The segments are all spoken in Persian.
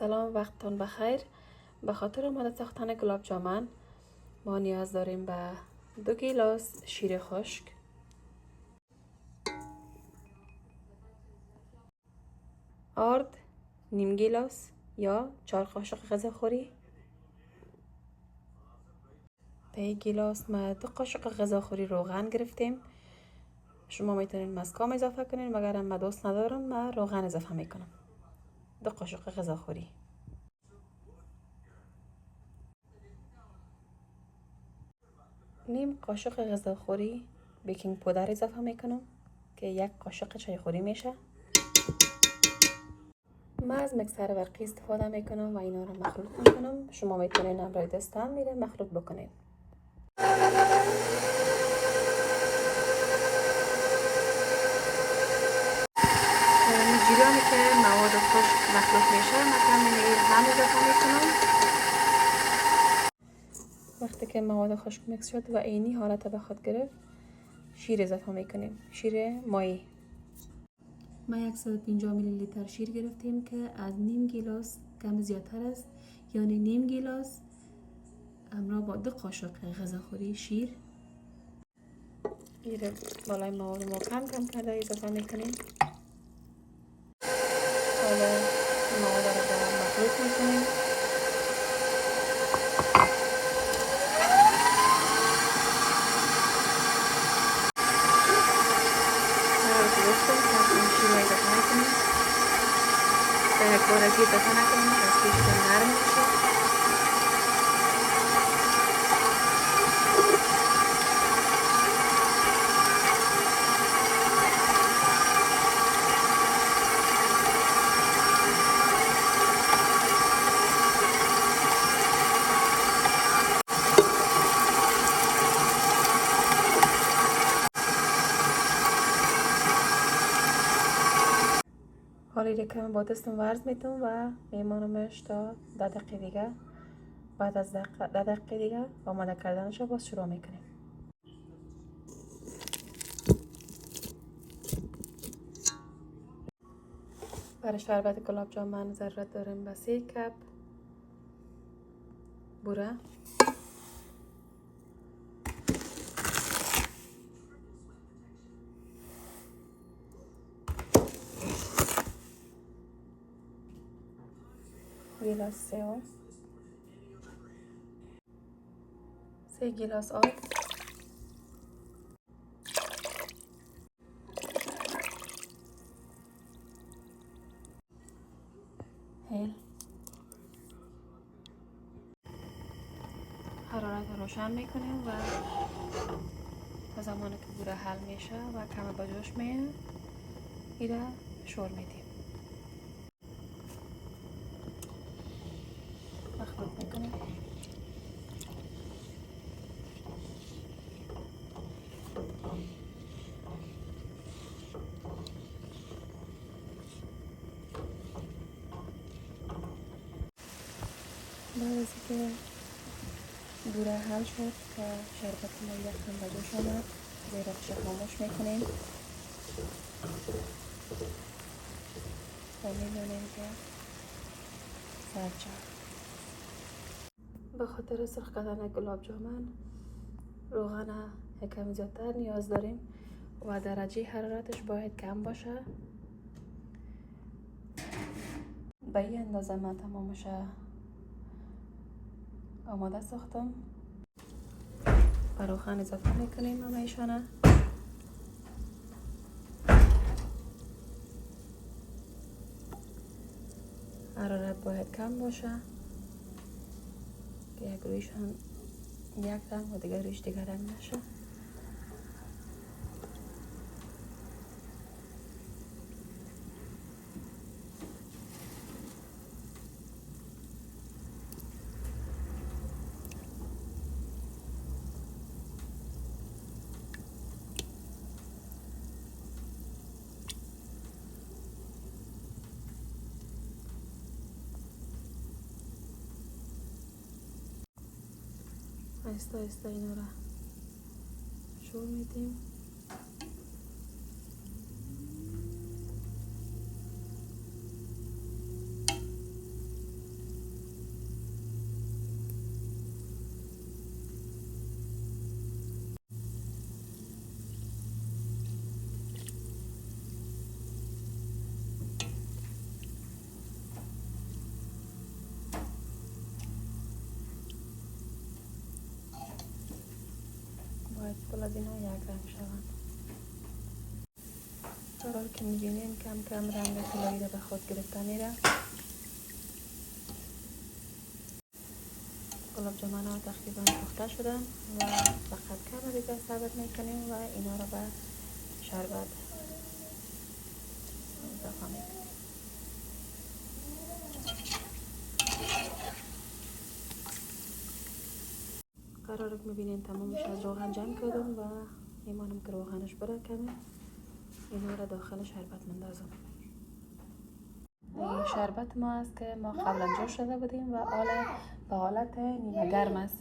سلام، وقتتان بخیر. به خاطر آماده ساختن گلاب جامن ما نیاز داریم به 2 گیلاس شیر خشک، آرد نیم گیلاس یا 4 قاشق غذاخوری. به 1 گیلاس ما 2 قاشق غذاخوری روغن گرفتیم. شما میتونید مسکام اضافه کنید، مگر من دوست ندارم، من روغن اضافه میکنم. 2 قاشق غذاخوری. نیم قاشق غذاخوری بیکینگ پودر اضافه میکنم که 1 قاشق چایخوری میشه. من از مکسر برقی استفاده میکنم و اینا رو مخلوط میکنم. شما میتونید همراه دست هم میره مخلوط بکنید. جیرانی که مواد خشک مخلوط میشه مثلا هم اضافه میکنم. وقتی که مواد خشک مکس شد و اینی حالت به خود گرفت، شیر اضافه میکنیم. شیر مایی. ما 150 میلی لیتر شیر گرفتیم که از نیم گیلاس کم زیادتر است، یعنی نیم گیلاس همراه با 2 قاشق غذاخوری شیر. این بالای مواد ما کم کرده اضافه میکنیم. حالا مواد رو با هم مخلوط میکنیم. در بارگی اضافه نکنیم که از پیش نرم میشه. حالی که با دستم ورز میتونم و میمانمش تا 10 دقیقه دیگه. بعد از 10 دقیقه دیگه آماده کردنش رو باز شروع میکنیم. برای شربت گلاب جامن ضرورت داریم به 3 کپ بوره، گیلاس سیاه، 3 گیلاس آب، هل. حرارت رو روشن میکنیم و تا زمانی که بوره حل میشه و کم با جوش میاد ایره شور میدیم. مخلوط میکنیم. بعد از اینکه بوره حل شد و شربت ما یکم به جوش آمد، زیرش خاموش میکنیم و میدونیم که سرچه. به خاطر سرخ کردن گلاب جامن روغن یکم زیادتر نیاز داریم و درجه حرارتش باید کم باشه. به این اندازه من تمامش آماده ساختم. به روغن اضافه میکنیم همیشانه. حرارت باید کم باشه که یک رویشان یک رنگ و دیگر رویش دیگر رنگ نشه. آهسته آهسته اینا را شور میدیم. کل از اینا یک رنگ شوند. قرار که میبینیم کم کم رنگ طلایی را به خود گرفته میره. گلاب جمعه ها تقریبا پخته شدن و فقط کم دیگه ثابت میکنیم و اینا را به شربت اضافه میکنیم. قرار که میبینیم تمامش از روغن جمع کردم و میمانم که روغنش بره کمی. اینا را داخل شربت مندازم. این شربت ما است که ما قبلا جوش شده بودیم و به حالت نیمه گرم است.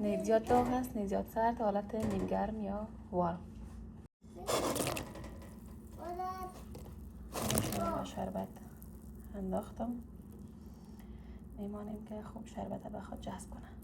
نه زیاد داغ است نه زیاد سرد، حالت نیم گرم یا وارم. شربت انداختم. میمانیم که خوب شربت به خود جذب کنه.